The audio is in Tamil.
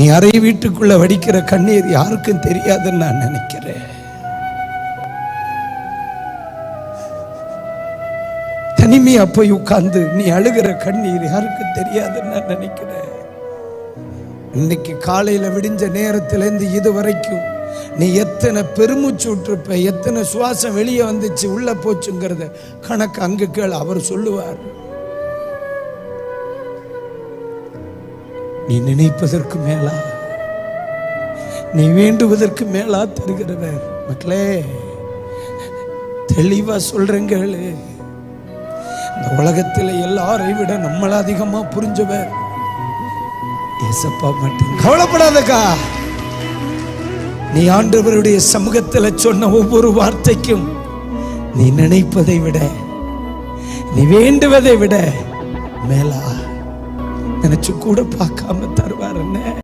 நீ அறை வீட்டுக்குள்ள வடிக்கிற கண்ணீர் யாருக்கும் தெரியாதுன்னு நான் நினைக்கிறேன். தனிமையா போய் உட்கார்ந்து நீ அழுகிற கண்ணீர் யாருக்கும் தெரியாதுன்னு நான் நினைக்கிறேன். இன்னைக்கு காலையில விடிஞ்ச நேரத்திலிருந்து இது வரைக்கும் நீ எத்தனை பெருமூச்சு விட்டுருப்ப, எத்தனை சுவாசம் வெளியே வந்துச்சு உள்ள போச்சுங்கிறத கணக்கு அங்கு கேள். அவர் சொல்லுவார். நீ நினைப்பதற்கு மேலா, நீ வேண்டுவதற்கு மேலா தருகிறவர். மக்களே, தெளிவா சொல்றேங்க. இந்த உலகத்தில் எல்லாரை விட நம்மள அதிகமா புரிஞ்சவர் ஏசப்பா மட்டும். கவலைப்படாதக்கா, நீ ஆண்டவருடைய சமூகத்தில் சொன்ன ஒவ்வொரு வார்த்தைக்கும் நீ நினைப்பதை விட, நீ வேண்டுவதை விட மேலா நினைச்சு கூட பார்க்காம தருவார். என்ன